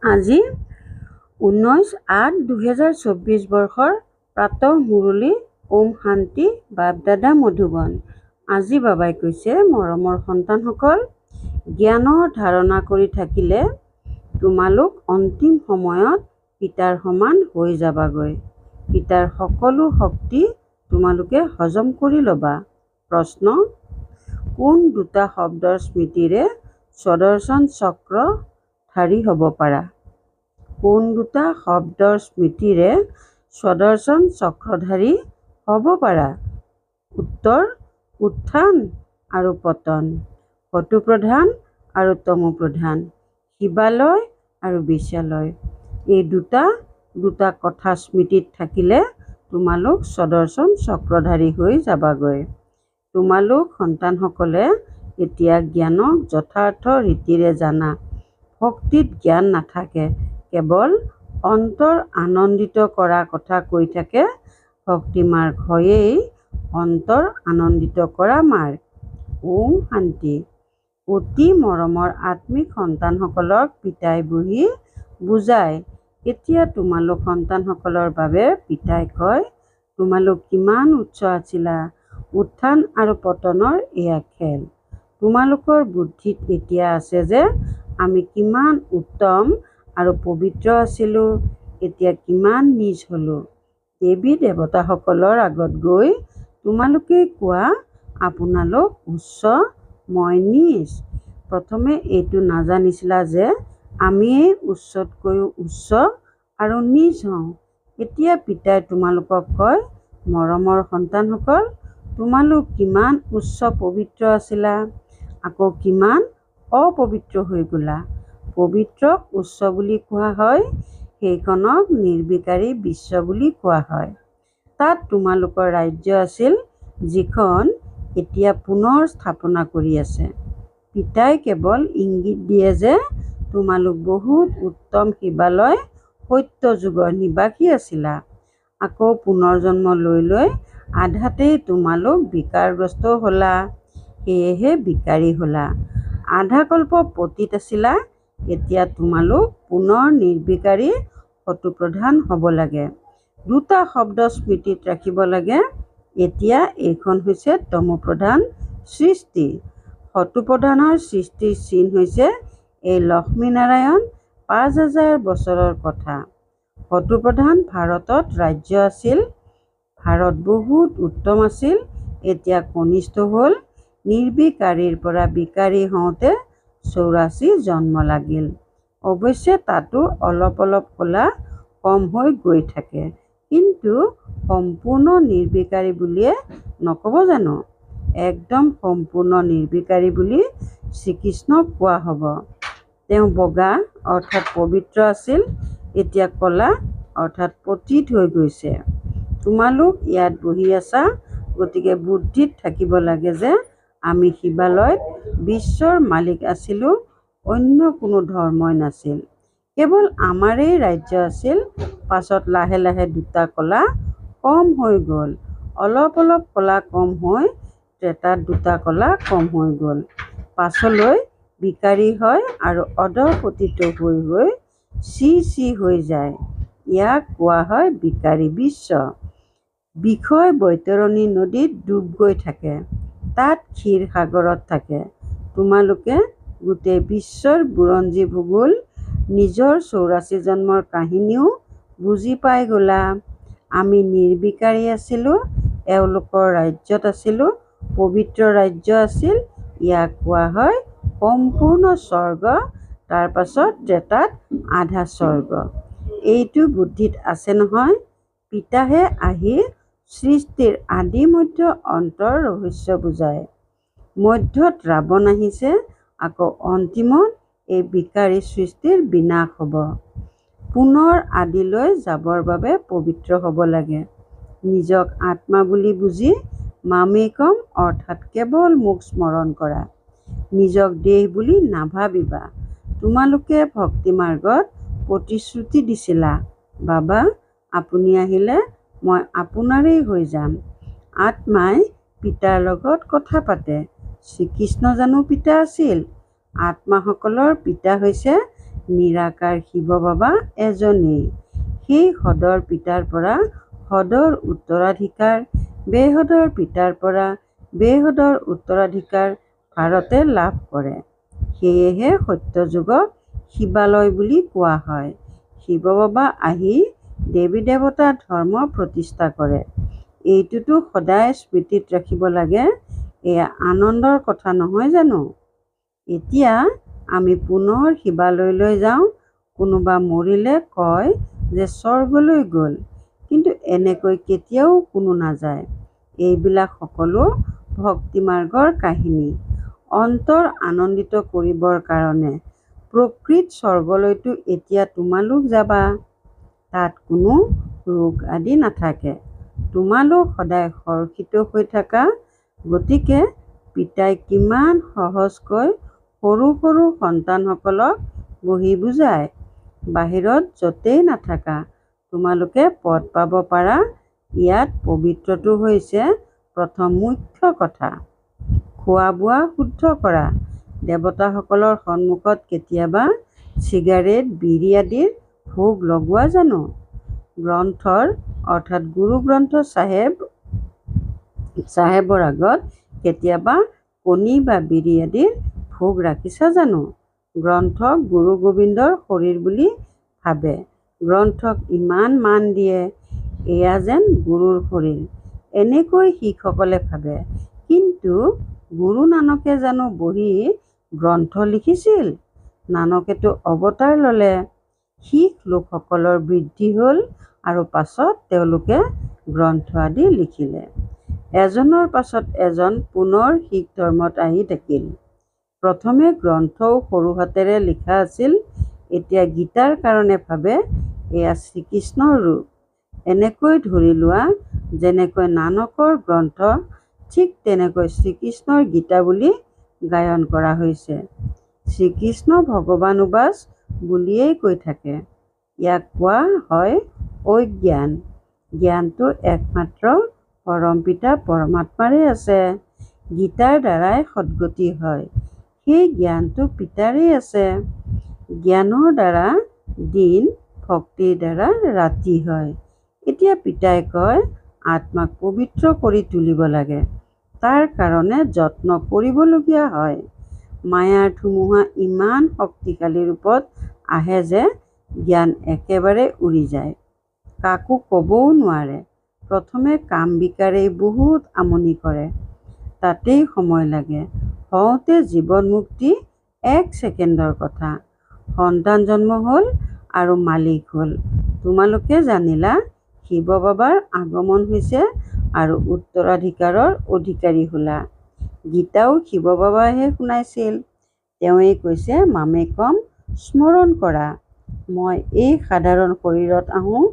আজি 19/8/2024 বৰ্ষৰ প্ৰাতঃ মুৰলী ওম শান্তি বাপদাদা মধুবন। আজি বাবাই কৈছে, মৰমৰ সন্তানসকল, জ্ঞানৰ ধাৰণা কৰি থাকিলে তোমালোক অন্তিম সময়ত পিতাৰ সমান হৈ যাবাগৈ। পিতাৰ সকলো শক্তি তোমালোকে হজম কৰি ল'বা। প্ৰশ্ন: কোন দুটা শব্দৰ স্মৃতিৰে স্বদৰ্শন চক্ৰধাৰী হ'ব পাৰা? কোন দুটা শব্দৰ স্মৃতিৰে স্বদৰ্শন চক্ৰধাৰী হ'ব পাৰা? উত্তৰ: উত্থান আৰু পতন, সতোপ্ৰধান আৰু তমোপ্ৰধান, শিৱালয় আৰু বিশ্বালয়। এই দুটা কথা স্মৃতিত থাকিলে তোমালোক স্বদৰ্শন চক্ৰধাৰী হৈ যাবাগৈ। তোমালোক সন্তানসকলে এতিয়া জ্ঞানক যথাৰ্থ ৰীতিৰে জানা। ভক্তিত জ্ঞান নাথাকে, কেৱল অন্তৰ আনন্দিত কৰা কথা কৈ থাকে। ভক্তি মাৰ্গ হয়েই অন্তৰ আনন্দিত কৰা মাৰ্গ। ওম শান্তি। অতি মৰমৰ আত্মিক সন্তানসকলক পিতাই বহি বুজায়। এতিয়া তোমালোক সন্তানসকলৰ বাবে পিতাই কয়, তোমালোক কিমান উচ্চ আছিলা। উত্থান আৰু পতনৰ এয়া খেল। তোমালোকৰ বুদ্ধিত এতিয়া আছে যে আমি কিমান উত্তম আৰু পবিত্ৰ আছিলো, এতিয়া কিমান নীচ হলো। দেৱী দেৱতাসকলৰ আগত গৈ তোমালোকেই কোৱা, আপোনালোক উচ্চ, মই নীচ। প্ৰথমে এইটো নাজানিছিলা যে আমিয়েই উচ্চতকৈও উচ্চ আৰু নীচ হওঁ। এতিয়া পিতাই তোমালোকক কয়, মৰমৰ সন্তানসকল, তোমালোক কিমান উচ্চ পবিত্ৰ আছিলা, আকৌ কিমান অপবিত্ৰ হৈ গলা। পবিত্ৰক উচ্চ বুলি কোৱা হয়, সেইখনক নিৰ্বিকাৰী বিশ্ব বুলি কোৱা হয়। তাত তোমালোকৰ ৰাজ্য আছিল, যিখন এতিয়া পুনৰ স্থাপনা কৰি আছে। পিতাই কেৱল ইংগিত দিয়ে যে তোমালোক বহুত উত্তম শিৱালয় সত্যযুগৰ নিবাসী আছিলা। আকৌ পুনৰ্জন্ম লৈ আধাতেই তোমালোক বিকাৰগ্ৰস্ত হলা, সেয়েহে বিকাৰী হলা। আধা কল্প পতিত আছিলা, এতিয়া তোমালোক পুনৰ নিৰ্বিকাৰী সতোপ্ৰধান হ'ব লাগে। দুটা শব্দ স্মৃতিত ৰাখিব লাগে। এতিয়া এইখন হৈছে তমোপ্ৰধান সৃষ্টি। সতোপ্ৰধানৰ সৃষ্টিৰ চিন হৈছে এই লক্ষ্মীনাৰায়ণ ৫০০০ বছৰৰ কথা। সতোপ্ৰধান ভাৰতত ৰাজ্য আছিল। ভাৰত বহুত উত্তম আছিল, এতিয়া কনিষ্ঠ হ'ল। নিৰ্বিকাৰীৰ পৰা বিকাৰী হওঁতে ৮৪ জন্ম লাগিল। অৱশ্যে তাতো অলপ অলপ কলা কম হৈ গৈ থাকে, কিন্তু সম্পূৰ্ণ নিৰ্বিকাৰী বুলিয়ে নক'ব জানো? একদম সম্পূৰ্ণ নিৰ্বিকাৰী বুলি শ্ৰীকৃষ্ণক কোৱা হ'ব। তেওঁ বগা অৰ্থাৎ পবিত্ৰ আছিল, এতিয়া কলা অৰ্থাৎ পতিত হৈ গৈছে। তোমালোক ইয়াত বহি আছা, গতিকে বুদ্ধিত থাকিব লাগে যে আমি শিৱালয়ত বিশ্বৰ মালিক আছিলো, অন্য কোনো ধৰ্মই নাছিল। কেৱল আমাৰেই ৰাজ্য আছিল। পাছত লাহে লাহে দুটা কলা কম হৈ গ'ল। অলপ অলপ কলা কম হৈ ত্ৰেতাত দুটা কলা কম হৈ গ'ল। পাছলৈ বিকাৰী হয় আৰু অধঃপতিত হৈ চি হৈ যায়। ইয়াক কোৱা হয় বিকাৰী বিশ্ব। বিষয় বৈতৰণী নদীত ডুব গৈ থাকে, তাত ক্ষীৰ সাগৰত থাকে। তোমালোকে গোটেই বিশ্বৰ বুৰঞ্জী ভূগোল, নিজৰ ৮৪ জন্মৰ কাহিনীও বুজি পাই গলা। আমি নিৰ্বিকাৰী আছিলো, এওঁলোকৰ ৰাজ্যত আছিলো, পবিত্ৰ ৰাজ্য আছিল। ইয়াক কোৱা হয় সম্পূৰ্ণ স্বৰ্গ, তাৰ পাছত ত্ৰেতাত আধা স্বৰ্গ। এইটো বুদ্ধিত আছে নহয়? পিতাহে আহি সৃষ্টিৰ আদি মধ্য অন্তৰ ৰহস্য বুজায়। মধ্যত ৰাৱণ আহিছে, আকৌ অন্তিমত এই বিকাৰী সৃষ্টিৰ বিনাশ হ'ব। পুনৰ আদিলৈ যাবৰ বাবে পবিত্ৰ হ'ব লাগে। নিজক আত্মা বুলি বুজি মামেকম অৰ্থাৎ কেৱল মোক স্মৰণ কৰা। নিজক দেহ বুলি নাভাবিবা। তোমালোকে ভক্তি মাৰ্গত প্ৰতিশ্ৰুতি দিছিলা, বাবা আপুনি আহিলে মই আপোনাৰেই হৈ যাম। আত্মাই পিতাৰ লগত কথা পাতে। শ্ৰীকৃষ্ণ জানো পিতা আছিল? আত্মাসকলৰ পিতা হৈছে নিৰাকাৰ শিৱ বাবা এজনেই। সেই সদৰ পিতাৰ পৰা সদৰ উত্তৰাধিকাৰ, বেহদৰ পিতাৰ পৰা বেহদৰ উত্তৰাধিকাৰ ভাৰতে লাভ কৰে। সেয়েহে সত্যযুগক শিৱালয় বুলি কোৱা হয়। শিৱ বাবা আহি দেৱী দেৱতা ধৰ্ম প্ৰতিষ্ঠা কৰে। এইটোতো সদায় স্মৃতিত ৰাখিব লাগে। এয়া আনন্দৰ কথা নহয় জানো? এতিয়া আমি পুনৰ শিৱালয়লৈ যাওঁ। কোনোবা মৰিলে কয় যে স্বৰ্গলৈ গ'ল, কিন্তু এনেকৈ কেতিয়াও কোনো নাযায়। এইবিলাক সকলো ভক্তিমাৰ্গৰ কাহিনী। অন্তৰ আনন্দিত কৰিবৰ কাৰণে। প্ৰকৃত স্বৰ্গলৈতো এতিয়া তোমালোক যাবা। তাত কোনো ৰোগ আদি নাথাকে। তোমালোক সদায় হৰ্ষিত হৈ থাকা। গতিকে পিতাই কিমান সহজকৈ সৰু সৰু সন্তানসকলক বহি বুজায়, বাহিৰত য'তেই নাথাকা তোমালোকে পদ পাব পাৰা। ইয়াত পবিত্ৰটো হৈছে প্ৰথম মুখ্য কথা। খোৱা বোৱা শুদ্ধ কৰা। দেৱতাসকলৰ সন্মুখত কেতিয়াবা চিগাৰেট, বিড়ি আদিৰ ভোগ লগোৱা জানো? গ্ৰন্থৰ অৰ্থাৎ গুৰু গ্ৰন্থ চাহেবৰ আগত কেতিয়াবা কণী বা বিড়ি আদিৰ ভোগ ৰাখিছা জানো? গ্ৰন্থক গুৰু গোবিন্দৰ শৰীৰ বুলি ভাবে। গ্ৰন্থক ইমান মান দিয়ে, এয়া যেন গুৰুৰ শৰীৰ, এনেকৈ শিখসকলে ভাবে। কিন্তু গুৰু নানকে জানো বহি গ্ৰন্থ লিখিছিল? নানকেতো অৱতাৰ ল'লে। শিখ লোকসকলৰ বৃদ্ধি হ'ল আৰু পাছত তেওঁলোকে গ্ৰন্থ আদি লিখিলে। এজনৰ পাছত এজন পুনৰ শিখ ধৰ্মত আহি থাকিল। প্ৰথমে গ্ৰন্থও সৰু হাতেৰে লিখা আছিল। এতিয়া গীতাৰ কাৰণে ভাবে এয়া শ্ৰীকৃষ্ণৰ ৰূপ। এনেকৈ ধৰি লোৱা, যেনেকৈ নানকৰ গ্ৰন্থ ঠিক তেনেকৈ শ্ৰীকৃষ্ণৰ গীতা বুলি গায়ন কৰা হৈছে। শ্ৰীকৃষ্ণ ভগৱানোবাচ বুলিয়েই কৈ থাকে। ইয়াক কোৱা হয় অজ্ঞান। জ্ঞানটো একমাত্ৰ পৰম পিতা পৰমাত্মাৰে আছে। গীতাৰ দ্বাৰাই সদ্গতি হয়। সেই জ্ঞানটো পিতাৰেই আছে। জ্ঞানৰ দ্বাৰা দিন, ভক্তিৰ দ্বাৰা ৰাতি হয়। এতিয়া পিতাই কয় আত্মাক পবিত্ৰ কৰি তুলিব লাগে। তাৰ কাৰণে যত্ন কৰিবলগীয়া হয়। মায়াৰ ধুমুহা ইমান শক্তিশালী ৰূপত আহে যে জ্ঞান একেবাৰে উৰি যায়। কাকো ক'বও নোৱাৰে। প্ৰথমে কাম বিকাৰেই বহুত আমনি কৰে। তাতেই সময় লাগে। হওঁতে জীৱন মুক্তি 1 ছেকেণ্ডৰ কথা। সন্তান জন্ম হ'ল আৰু মালিক হ'ল। তোমালোকে জানিলা শিৱ বাবাৰ আগমন হৈছে আৰু উত্তৰাধিকাৰৰ অধিকাৰী হ'লা। গীতাও শিৱ বাবাইহে শুনাইছিল। তেওঁৱেই কৈছে মামেকম স্মৰণ কৰা। মই এই সাধাৰণ শৰীৰত আহোঁ।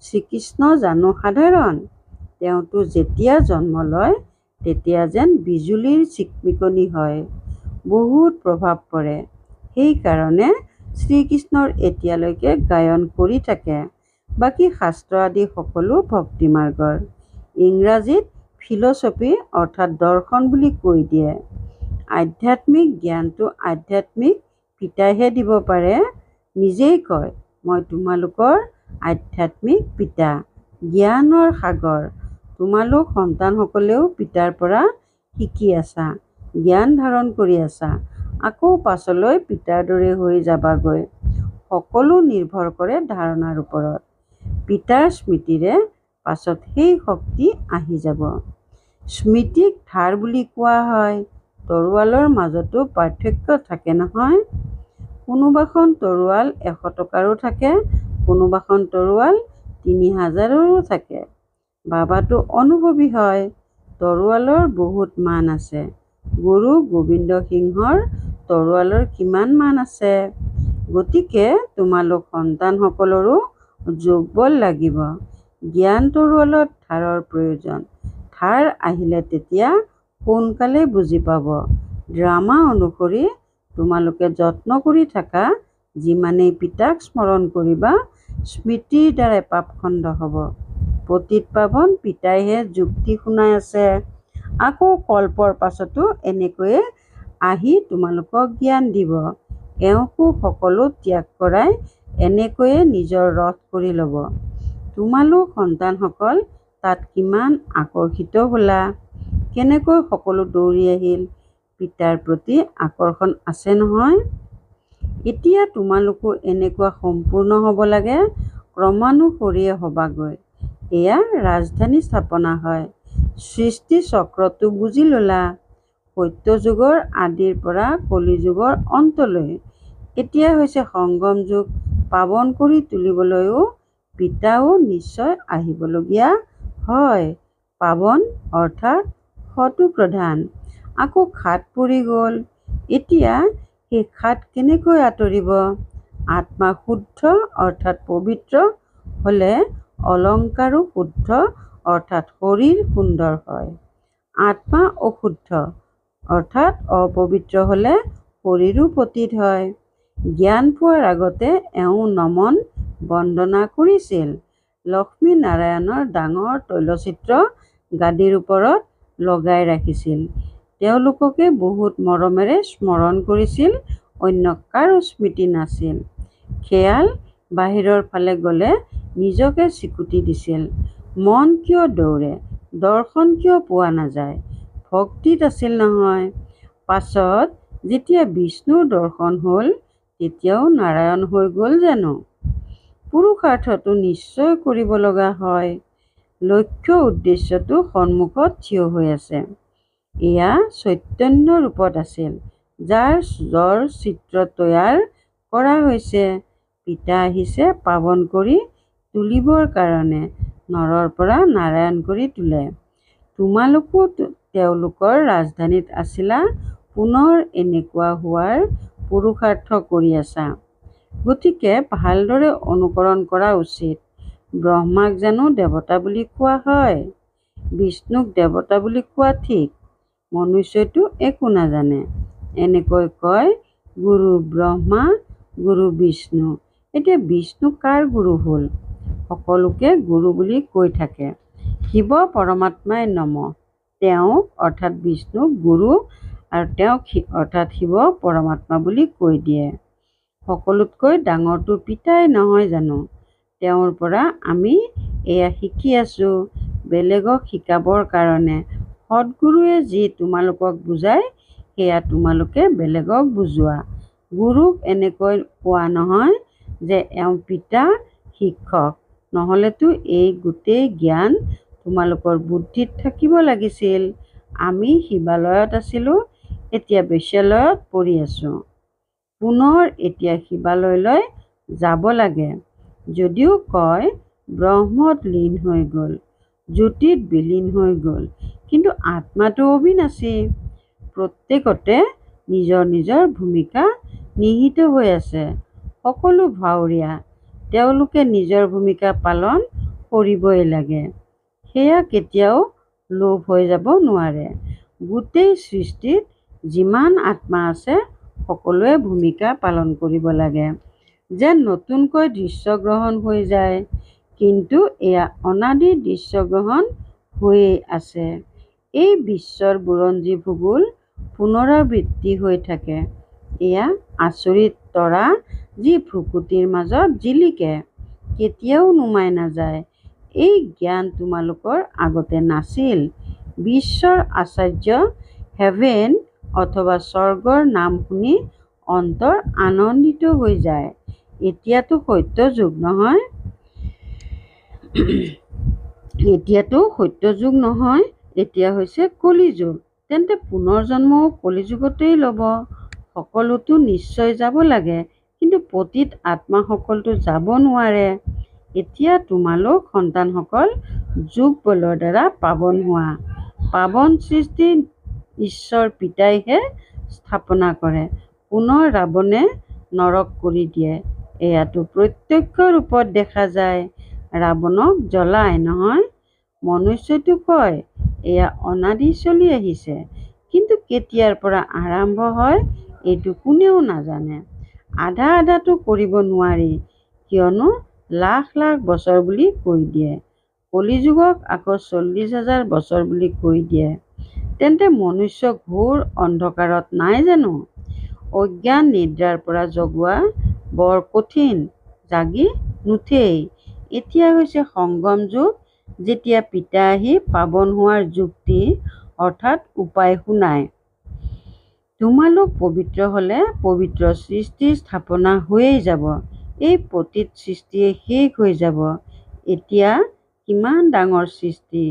শ্ৰীকৃষ্ণ জানো সাধাৰণ? তেওঁতো যেতিয়া জন্ম লয় তেতিয়া যেন বিজুলীৰ চিকমিকনি হয়, বহুত প্ৰভাৱ পৰে। সেইকাৰণে শ্ৰীকৃষ্ণৰ এতিয়ালৈকে গায়ন কৰি থাকে। বাকী শাস্ত্ৰ আদি সকলো ভক্তিমাৰ্গৰ। ইংৰাজীত ফিলচফি অৰ্থাৎ দৰ্শন বুলি কৈ দিয়ে। আধ্যাত্মিক জ্ঞানটো আধ্যাত্মিক পিতাইহে দিব পাৰে। নিজেই কয় মই তোমালোকৰ আধ্যাত্মিক পিতা, জ্ঞানৰ সাগৰ। তোমালোক সন্তানসকলেও পিতাৰ পৰা শিকি আছা, জ্ঞান ধাৰণ কৰি আছা। আকৌ পাছলৈ পিতাৰ দৰে হৈ যাবাগৈ। সকলো নিৰ্ভৰ কৰে ধাৰণাৰ ওপৰত। পিতাৰ স্মৃতিৰে পাছত সেই শক্তি আহি যাব। স্মৃতিক ধাৰ বুলি কোৱা হয়। তৰোৱালৰ মাজতো পাৰ্থক্য থাকে নহয়। কোনোবাখন তৰোৱাল 100 টকাৰো থাকে, কোনোবাখন তৰোৱাল 3000ৰো থাকে। বাবাটো অনুভৱী হয়। তৰোৱালৰ বহুত মান আছে। গুৰু গোবিন্দ সিংহৰ তৰোৱালৰ কিমান মান আছে। গতিকে তোমালোক সন্তানসকলৰো যোগবল লাগিব। জ্ঞান তৰোৱালত ধাৰৰ প্ৰয়োজন। ধাৰ আহিলে তেতিয়া সোনকালে বুজি পাব। ড্ৰামা অনুসৰি তোমালোকে যত্ন কৰি থাকা। যিমানেই পিতাক স্মৰণ কৰিবা, স্মৃতিৰ দ্বাৰাই পাপখণ্ড হ'ব। পতিত পাৱন পিতাইহে যুক্তি শুনাই আছে। আকৌ কল্পৰ পাছতো এনেকৈয়ে আহি তোমালোকক জ্ঞান দিব। এওঁকো সকলো ত্যাগ কৰাই এনেকৈয়ে নিজৰ ৰথ কৰি ল'ব। তোমালোক সন্তানসকল তাত কিমান আকৰ্ষিত হ'লা, কেনেকৈ সকলো দৌৰি আহিল। পিতাৰ প্ৰতি আকৰ্ষণ আছে নহয়। এতিয়া তোমালোকো এনেকুৱা সম্পূৰ্ণ হ'ব লাগে, ক্ৰমানুসৰিয়ে হ'বাগৈ। এয়া ৰাজধানী স্থাপনা হয়। সৃষ্টি চক্ৰটো বুজি ল'লা, সত্যযুগৰ আদিৰ পৰা কলিযুগৰ অন্তলৈ। এতিয়া হৈছে সংগম যুগ। পাৱন কৰি তুলিবলৈও পিতাও নিশ্চয় আহিবলগীয়া হয়। পাৱন অৰ্থাৎ সতো প্ৰধান। আকৌ খাট পৰি গ'ল। এতিয়া সেই খাট কেনেকৈ আঁতৰিব? আত্মা শুদ্ধ অৰ্থাৎ পবিত্ৰ হ'লে অলংকাৰো শুদ্ধ অৰ্থাৎ শৰীৰ সুন্দৰ হয়। আত্মা অশুদ্ধ অৰ্থাৎ অপবিত্ৰ হ'লে শৰীৰো পতিত হয়। জ্ঞান পোৱাৰ আগতে এওঁ নমন বন্দনা কৰিছিল। লক্ষ্মী নাৰায়ণৰ ডাঙৰ তৈলচিত্ৰ গাদীৰ ওপৰত লগাই ৰাখিছিল। তেওঁলোককে বহুত মৰমেৰে স্মৰণ কৰিছিল, অন্য কাৰো স্মৃতি নাছিল। খেয়াল বাহিৰৰ ফালে গ'লে নিজকে চিকুটি দিছিল। মন কিয় দৌৰে, দৰ্শন কিয় পোৱা নাযায়? ভক্তিত আছিল নহয়। পাছত যেতিয়া বিষ্ণুৰ দৰ্শন হ'ল, তেতিয়াও নাৰায়ণ হৈ গ'ল জানো? পুৰুষাৰ্থটো নিশ্চয় কৰিব লগা হয়। লক্ষ্য উদ্দেশ্যটো সন্মুখত থিয় হৈ আছে। এয়া চৈতন্য ৰূপত আছিল, যাৰ চিত্ৰ তৈয়াৰ কৰা হৈছে। পিতা আহিছে পাৱন কৰি তুলিবৰ কাৰণে, নৰৰ পৰা নাৰায়ণ কৰি তোলে। তোমালোকো তেওঁলোকৰ ৰাজধানীত আছিলা, পুনৰ এনেকুৱা হোৱাৰ পুৰুষাৰ্থ কৰি আছা। গতিকে ভালদৰে অনুকৰণ কৰা উচিত। ব্ৰহ্মাক জানো দেৱতা বুলি কোৱা হয়? বিষ্ণুক দেৱতা বুলি কোৱা ঠিক। মনুষ্যইতো একো নাজানে। এনেকৈ কয় গুৰু ব্ৰহ্মা, গুৰু বিষ্ণু। এতিয়া বিষ্ণু কাৰ গুৰু হ'ল? সকলোকে গুৰু বুলি কৈ থাকে। শিৱ পৰমাত্মাই নম, তেওঁক অৰ্থাৎ বিষ্ণুক গুৰু আৰু তেওঁক অৰ্থাৎ শিৱ পৰমাত্মা বুলি কৈ দিয়ে। সকলোতকৈ ডাঙৰটো পিতাই নহয় জানো? তেওঁৰ পৰা আমি এয়া শিকি আছো, বেলেগক শিকাবৰ কাৰণে। সৎগুৰুৱে যি তোমালোকক বুজায়, সেয়া তোমালোকে বেলেগক বুজোৱা। গুৰুক এনেকৈ কোৱা নহয় যে এওঁ পিতা, শিক্ষক। নহ'লেতো এই গোটেই জ্ঞান তোমালোকৰ বুদ্ধিত থাকিব লাগিছিল। আমি শিৱালয়ত আছিলো, এতিয়া বেশ্যালয়ত পৰি আছো। পুনৰ এতিয়া শিৱালয়লৈ যাব লাগে। যদিও কয় ব্ৰহ্মত লীন হৈ গ'ল, জ্যোতিত বিলীন হৈ গ'ল, কিন্তু আত্মাটো অবিনাশী। প্ৰত্যেকতে নিজৰ নিজৰ ভূমিকা নিহিত হৈ আছে। সকলো ভাৱৰীয়া, তেওঁলোকে নিজৰ ভূমিকা পালন কৰিবই লাগে। সেয়া কেতিয়াও লোভ হৈ যাব নোৱাৰে। গোটেই সৃষ্টিত যিমান আত্মা আছে, সকলোৱে ভূমিকা পালন কৰিব লাগে। যেন নতুনকৈ দৃশ্যগ্ৰহণ হৈ যায়, কিন্তু এয়া অনাদি দৃশ্যগ্ৰহণ হৈয়েই আছে। এই বিশ্বৰ বুৰঞ্জী ভূগোল পুনৰাবৃত্তি হৈ থাকে। এয়া আচৰিত তৰা যি ভ্ৰুকুটিৰ মাজত জিলিকে, কেতিয়াও নুমাই নাযায়। এই জ্ঞান তোমালোকৰ আগতে নাছিল। বিশ্বৰ আচাৰ্য হেভেন অথবা স্বৰ্গৰ নাম শুনি অন্তৰ আনন্দিত হৈ যায়। এতিয়াতো সত্য যুগ নহয়, এতিয়া হৈছে কলিযুগ। তেন্তে পুনৰ জন্মও কলিযুগতেই ল'ব। সকলোতো নিশ্চয় যাব লাগে, কিন্তু পতিত আত্মাসকলতো যাব নোৱাৰে। এতিয়া তোমালোক সন্তানসকল যোগ বলৰ দ্বাৰা পাৱন হোৱা। পাৱন সৃষ্টি ঈশ্বৰ পিতাইহে স্থাপনা কৰে। পুনৰ ৰাৱণে নৰক কৰি দিয়ে। এয়াতো প্ৰত্যক্ষ ৰূপত দেখা যায়। ৰাৱণক জ্বলায় নহয়। মনুষ্যইতো কয় এয়া অনাদি চলি আহিছে, কিন্তু কেতিয়াৰ পৰা আৰম্ভ হয় এইটো কোনেও নাজানে। আধা আধাটো কৰিব নোৱাৰি, কিয়নো লাখ লাখ বছৰ বুলি কৈ দিয়ে। কলিযুগক আকৌ 40,000 বছৰ বুলি কৈ দিয়ে। তেন্তে মনুষ্য ঘোৰ অন্ধকাৰত নাই জানো? অজ্ঞান নিদ্ৰাৰ পৰা জগোৱা বৰ কঠিন, জাগি নুঠেই। এতিয়া হৈছে সংগম যুগ, যেতিয়া পিতা আহি পাৱন হোৱাৰ যুক্তি অৰ্থাৎ উপায় শুনায়। তোমালোক পবিত্ৰ হ'লে পবিত্ৰ সৃষ্টিৰ স্থাপনা হৈয়েই যাব। এই পতিত সৃষ্টিয়ে শেষ হৈ যাব। এতিয়া কিমান ডাঙৰ সৃষ্টি!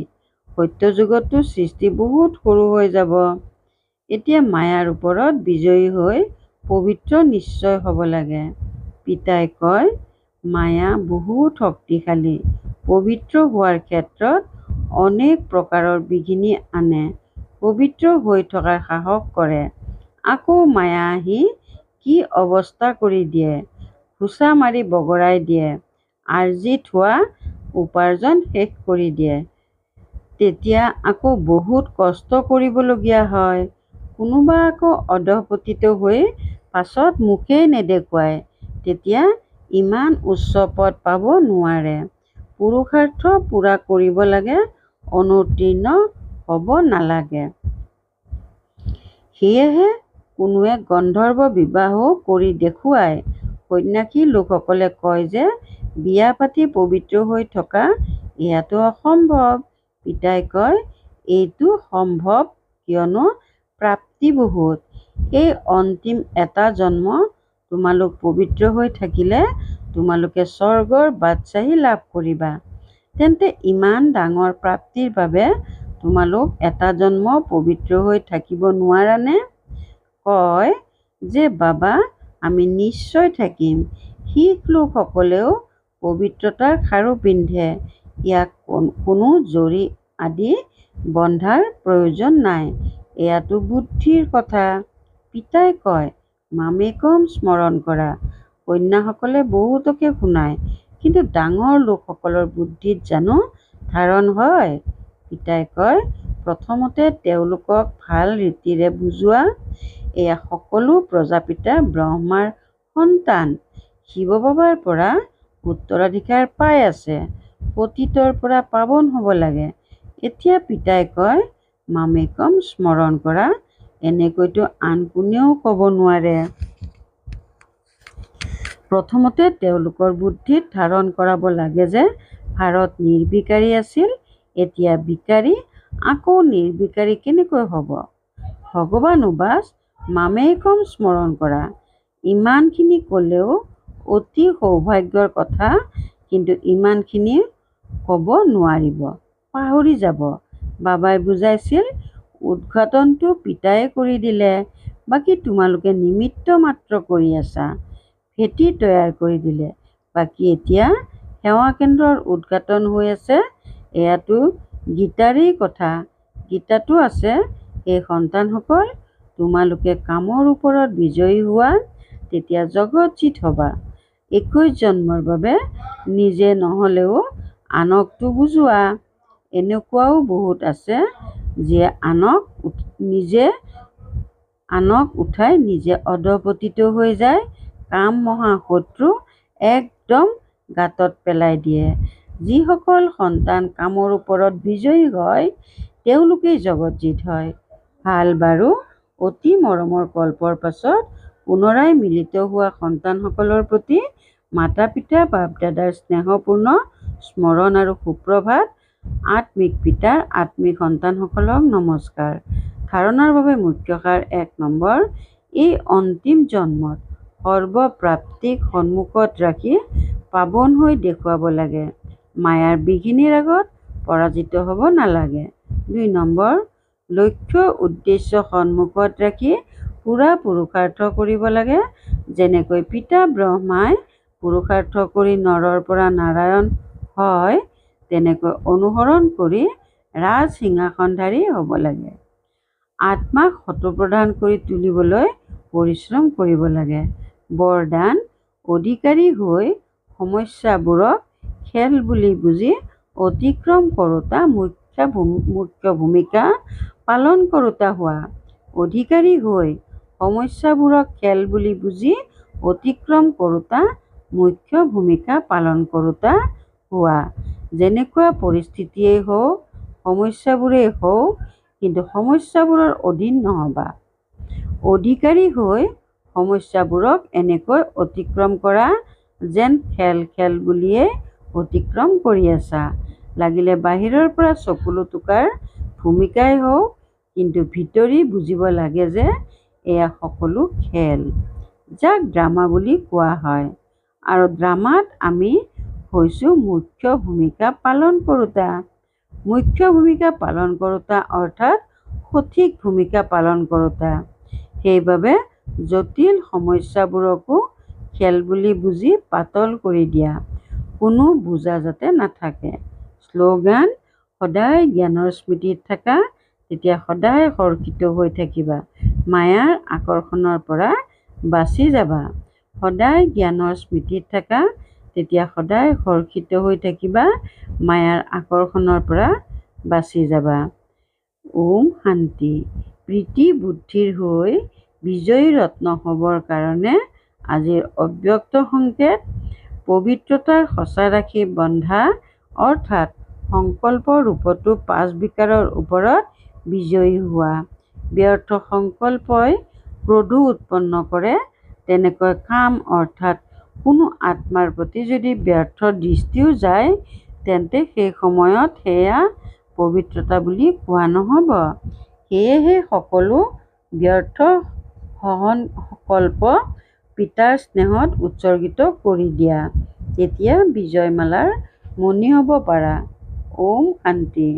সত্যযুগতো সৃষ্টি বহুত সৰু হৈ যাব। এতিয়া মায়াৰ ওপৰত বিজয়ী হৈ পবিত্ৰ নিশ্চয় হ'ব লাগে। পিতাই কয়, মায়া বহুত শক্তিশালী। পবিত্ৰ হোৱাৰ ক্ষেত্ৰত অনেক প্ৰকাৰৰ বিঘিনি আনে। পবিত্ৰ হৈ থকাৰ সাহস কৰে। আকৌ মায়া আহি কি অৱস্থা কৰি দিয়ে, খোঁচা মাৰি বগৰাই দিয়ে, আৰ্জিত হোৱা উপাৰ্জন শেষ কৰি দিয়ে। তেতিয়া আকৌ বহুত কষ্ট কৰিবলগীয়া হয়। কোনোবা আকৌ অধঃপতিত হৈ পাছত মুখেই নেদেখুৱায়, তেতিয়া ইমান উচ্চ পদ পাব নোৱাৰে। পুৰুষাৰ্থ পূৰা কৰিব লাগে, অনুত্তীৰ্ণ হ'ব নালাগে। সেয়েহে কোনোৱে গন্ধৰ্ব বিবাহো কৰি দেখুৱায়। সন্ন্যাসী লোকসকলে কয় যে বিয়া পাতি পবিত্ৰ হৈ থকা এয়াতো অসম্ভৱ। পিতাই কয়, এইটো সম্ভৱ, কিয়নো প্ৰাপ্তি বহুত। এই অন্তিম এটা জন্ম তোমালোক পবিত্ৰ হৈ থাকিলে তোমালোকে স্বৰ্গৰ বাদশ্বাহী লাভ কৰিবা। তেন্তে ইমান ডাঙৰ প্ৰাপ্তিৰ বাবে তোমালোক এটা জন্ম পবিত্ৰ হৈ থাকিব নোৱাৰানে? কয় যে বাবা, আমি নিশ্চয় থাকিম। শিখ লোকসকলেও পবিত্ৰতাৰ খাৰু পিন্ধে। ইয়াক কোনো জৰী আদি বন্ধাৰ প্ৰয়োজন নাই। এয়াতো বুদ্ধিৰ কথা। পিতাই কয়, মামেকম স্মৰণ কৰা। কন্যাসকলে বহুতকে শুনায়, কিন্তু ডাঙৰ লোকসকলৰ বুদ্ধিত জানো ধাৰণ হয়? পিতাই কয়, প্ৰথমতে তেওঁলোকক ভাল ৰীতিৰে বুজোৱা। এয়া সকলো প্ৰজাপিতা ব্ৰহ্মাৰ সন্তান। শিৱ বাবাৰ পৰা উত্তৰাধিকাৰ পাই আছে। পতিতৰ পৰা পাৱন হ'ব লাগে। এতিয়া পিতাই কয়, মামেকম স্মৰণ কৰা। এনেকৈতো আন কোনেও ক'ব নোৱাৰে। প্ৰথমতে তেওঁলোকৰ বুদ্ধিত ধাৰণ কৰাব লাগে যে ভাৰত নিৰ্বিকাৰী আছিল, এতিয়া বিকাৰী, আকৌ নিৰ্বিকাৰী কেনেকৈ হ'ব? ভগৱান উবাচ, মামেকম স্মৰণ কৰা। ইমানখিনি ক'লেও অতি সৌভাগ্যৰ কথা, কিন্তু ইমানখিনি ক'ব নোৱাৰিব, পাহৰি যাব। বাবাই বুজাইছিল, উদ্ঘাটনটো পিতায়ে কৰি দিলে, বাকী তোমালোকে নিমিত্ত মাত্ৰ কৰি আছা। ভেটি তৈয়াৰ কৰি দিলে, বাকী এতিয়া সেৱা কেন্দ্ৰৰ উদ্ঘাটন হৈ আছে। এয়াতো গীতাৰেই কথা। গীতাতো আছে, হে সন্তানসকল, তোমালোকে কামৰ ওপৰত বিজয়ী হোৱা, তেতিয়া জগতজিত হ'বা। 21 জন্মৰ বাবে নিজে নহ'লেও আনকতো বুজোৱা। এনেকুৱাও বহুত আছে, যিয়ে আনক উঠাই নিজে অধঃপতিত হৈ যায়। কাম মহা শত্ৰু, একদম গাঁতত পেলাই দিয়ে। যিসকল সন্তান কামৰ ওপৰত বিজয়ী হয়, তেওঁলোকেই জগতজিত হয়। ভাল বাৰু, অতি মৰমৰ কল্পৰ পাছত পুনৰাই মিলিত হোৱা সন্তানসকলৰ প্ৰতি মাতা পিতা বাপ দাদাৰ স্নেহপূৰ্ণ স্মৰণ আৰু সুপ্ৰভাত। আত্মিক পিতাৰ আত্মিক সন্তানসকলক নমস্কাৰ। ধাৰণাৰ বাবে মুখ্য সাৰ 1 নম্বৰ, এই অন্তিম জন্মত সৰ্বপ্ৰাপ্তিক সন্মুখত ৰাখি পাৱন হৈ দেখুৱাব লাগে। মায়াৰ বিঘিনিৰ আগত পৰাজিত হ'ব নালাগে। 2 নম্বৰ, লক্ষ্য উদ্দেশ্য সন্মুখত ৰাখি পূৰা পুৰুষাৰ্থ কৰিব লাগে। যেনেকৈ পিতা ব্ৰহ্মাই পুৰুষাৰ্থ কৰি নৰৰ পৰা নাৰায়ণ হয়, তেনেকৈ অনুসৰণ কৰি ৰাজ সিংহাসনধাৰী হ'ব লাগে। আত্মাক শতপ্ৰধান কৰি তুলিবলৈ পৰিশ্ৰম কৰিব লাগে। বৰদান, অধিকাৰী হৈ সমস্যাবোৰক খেল বুলি বুজি অতিক্ৰম কৰোঁতা মুখ্য ভূমিকা পালন কৰোঁতা হোৱা। অধিকাৰী হৈ সমস্যাবোৰক খেল বুলি বুজি অতিক্ৰম কৰোঁতা মুখ্য ভূমিকা পালন কৰোঁতা হোৱা। যেনেকুৱা পৰিস্থিতিয়েই হওক, সমস্যাবোৰেই হওক, কিন্তু সমস্যাবোৰৰ অধীন নহ'বা। অধিকাৰী হৈ সমস্যাবোৰক এনেকৈ অতিক্ৰম কৰা যেন খেল বুলিয়েই অতিক্ৰম কৰি আছা। লাগিলে বাহিৰৰ পৰা চকুলো টোকাৰ ভূমিকাই হওক, কিন্তু ভিতৰি বুজিব লাগে যে এয়া সকলো খেল, যাক ড্ৰামা বুলি কোৱা হয়। আৰু ড্ৰামাত আমি হৈছোঁ মুখ্য ভূমিকা পালন কৰোঁতা। মুখ্য ভূমিকা পালন কৰোঁতা অৰ্থাৎ সঠিক ভূমিকা পালন কৰোঁতা। সেইবাবে জটিল সমস্যাবোৰকো খেল বুলি বুজি পাতল কৰি দিয়া, কোনো বুজা যাতে নাথাকে। শ্লোগান: সদায় জ্ঞানৰ স্মৃতিত থাকা, তেতিয়া সদায় সুৰক্ষিত হৈ থাকিবা, মায়াৰ আকৰ্ষণৰ পৰা বাচি যাবা। সদায় জ্ঞানৰ স্মৃতিত থাকা, তেতিয়া সদায় সুৰক্ষিত হৈ থাকিবা, মায়াৰ আকৰ্ষণৰ পৰা বাচি যাবা। ওম শান্তি। প্ৰীতি বুদ্ধিৰ হৈ বিজয়ী ৰত্ন হ'বৰ কাৰণে আজিৰ অব্যক্ত সংকেত: পবিত্ৰতাৰ সঁচা ৰাখি বন্ধা, অৰ্থাৎ সংকল্প ৰূপতো 5 বিকাৰৰ ওপৰত বিজয়ী হোৱা। ব্যৰ্থ সংকল্পই ক্ৰোধো উৎপন্ন কৰে। তেনেকৈ কাম অৰ্থাৎ কোনো আত্মাৰ প্ৰতি যদি ব্যৰ্থ দৃষ্টিও যায়, তেন্তে সেই সময়ত সেয়া পবিত্ৰতা বুলি কোৱা নহ'ব। সেয়েহে সকলো ব্যৰ্থ সংকল্প পিতাৰ স্নেহত উৎসৰ্গিত কৰি দিয়া, তেতিয়া বিজয়মালাৰ মণি হ'ব পাৰা। ওম শান্তি।